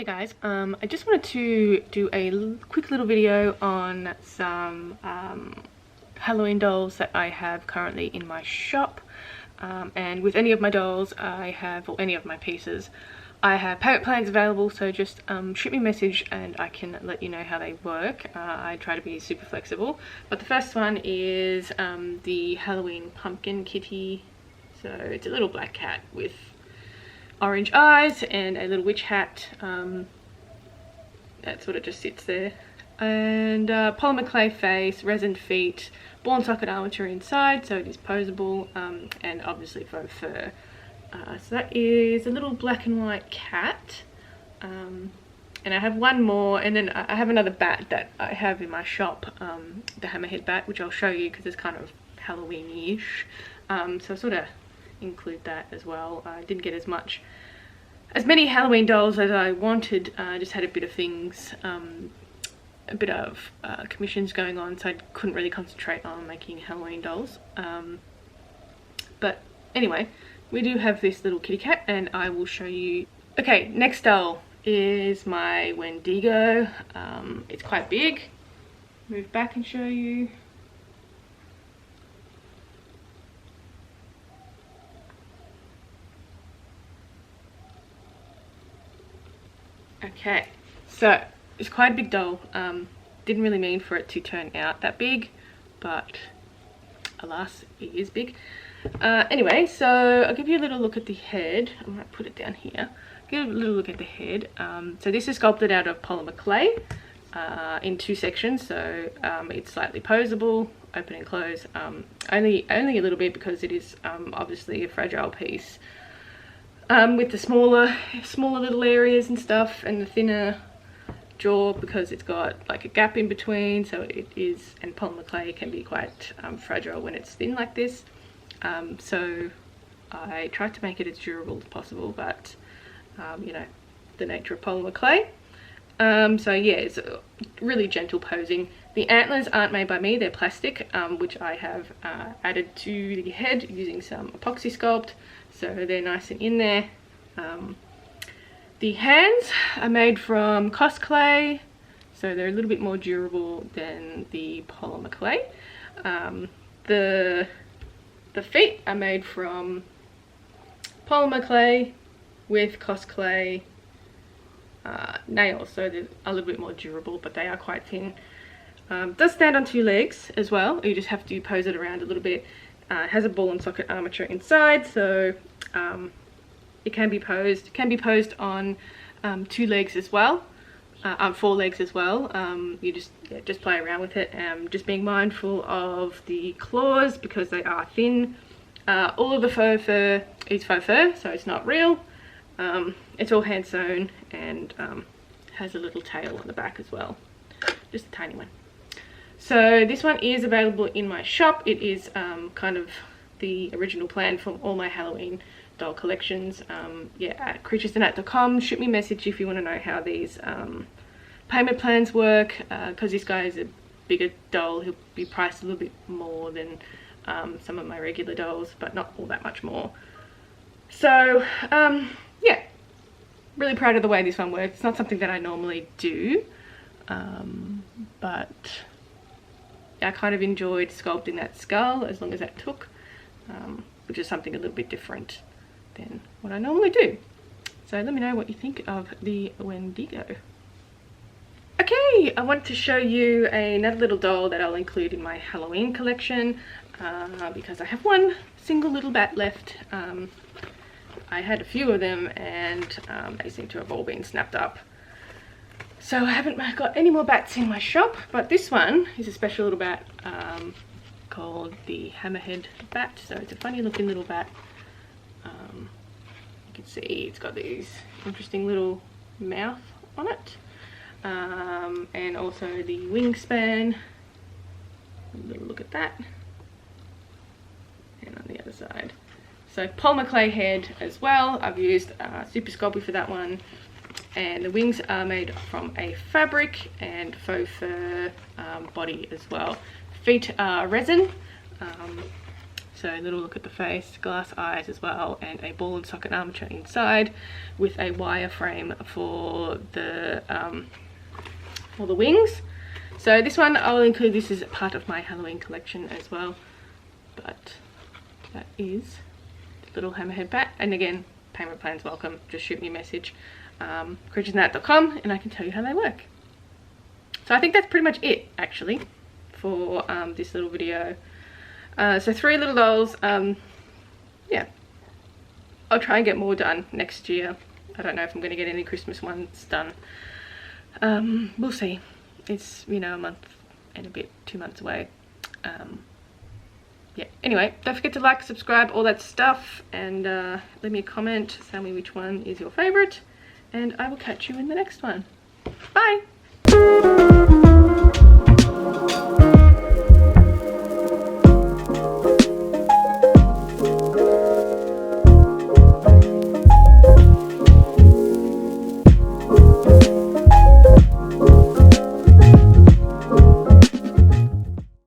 Hey guys, I just wanted to do a quick little video on some Halloween dolls that I have currently in my shop. And with any of my dolls I have, or any of my pieces, I have payment plans available, so just shoot me a message and I can let you know how they work. I try to be super flexible. But the first one is the Halloween pumpkin kitty. So it's a little black cat with orange eyes and a little witch hat. That's what it just sits there. And polymer clay face, resin feet, ball and socket armature inside, so it is posable, and obviously faux fur. So that is a little black and white cat. And I have one more, and then I have another bat that I have in my shop, the Hammerhead Bat, which I'll show you because it's kind of Halloween-ish. So I sort of include that as well. I didn't get as many Halloween dolls as I wanted. I just had a bit of things, a bit of commissions going on, so I couldn't really concentrate on making Halloween dolls. But anyway, we do have this little kitty cat and I will show you. Okay, next doll is my Wendigo. It's quite big. Move back and show you. Okay, so it's quite a big doll. Didn't really mean for it to turn out that big, but alas, it is big. Anyway, so I'll give you a little look at the head. I might put it down here. Give a little look at the head. So this is sculpted out of polymer clay in two sections. So it's slightly posable, open and close. Only a little bit because it is obviously a fragile piece. With the smaller little areas and stuff, and the thinner jaw because it's got like a gap in between, so it is, and polymer clay can be quite fragile when it's thin like this. So I tried to make it as durable as possible, but you know, the nature of polymer clay. So yeah, it's really gentle posing. The antlers aren't made by me, they're plastic, which I have added to the head using some epoxy sculpt, so they're nice and in there. The hands are made from cos clay, so they're a little bit more durable than the polymer clay. The feet are made from polymer clay with cos clay nails, so they're a little bit more durable, but they are quite thin. Does stand on two legs as well. You just have to pose it around a little bit. It has a ball and socket armature inside, so it can be posed. It can be posed on two legs as well, on four legs as well. You just play around with it. Just being mindful of the claws because they are thin. All of the faux fur is faux fur, so it's not real. It's all hand sewn and has a little tail on the back as well, just a tiny one. So this one is available in my shop. It is kind of the original plan from all my Halloween doll collections. Yeah, at creaturesandart.com. Shoot me a message if you want to know how these payment plans work, because this guy is a bigger doll. He'll be priced a little bit more than some of my regular dolls, but not all that much more. So yeah, really proud of the way this one works. It's not something that I normally do, but I kind of enjoyed sculpting that skull as long as that took, which is something a little bit different than what I normally do. So let me know what you think of the Wendigo. Okay, I want to show you another little doll that I'll include in my Halloween collection, because I have one single little bat left. I had a few of them and they seem to have all been snapped up. So I haven't got any more bats in my shop, but this one is a special little bat called the Hammerhead Bat. So it's a funny looking little bat. You can see it's got these interesting little mouth on it. And also the wingspan. A little look at that. And on the other side. So polymer clay head as well. I've used Super Sculpey for that one. And the wings are made from a fabric and faux fur body as well. Feet are resin. So a little look at the face, glass eyes as well, and a ball and socket armature inside with a wire frame for the wings. So this one, I will include this as part of my Halloween collection as well. But that is the little Hammerhead Bat. And again, payment plans welcome. Just shoot me a message, creaturesnat.com, and I can tell you how they work. So I think that's pretty much it, actually, for this little video. So 3 little dolls. Yeah, I'll try and get more done next year. I don't know if I'm going to get any Christmas ones done. We'll see. It's, you know, a month and a bit, 2 months away. Yeah, anyway, don't forget to like, subscribe, all that stuff, and leave me a comment, tell me which one is your favorite, and I will catch you in the next one. Bye!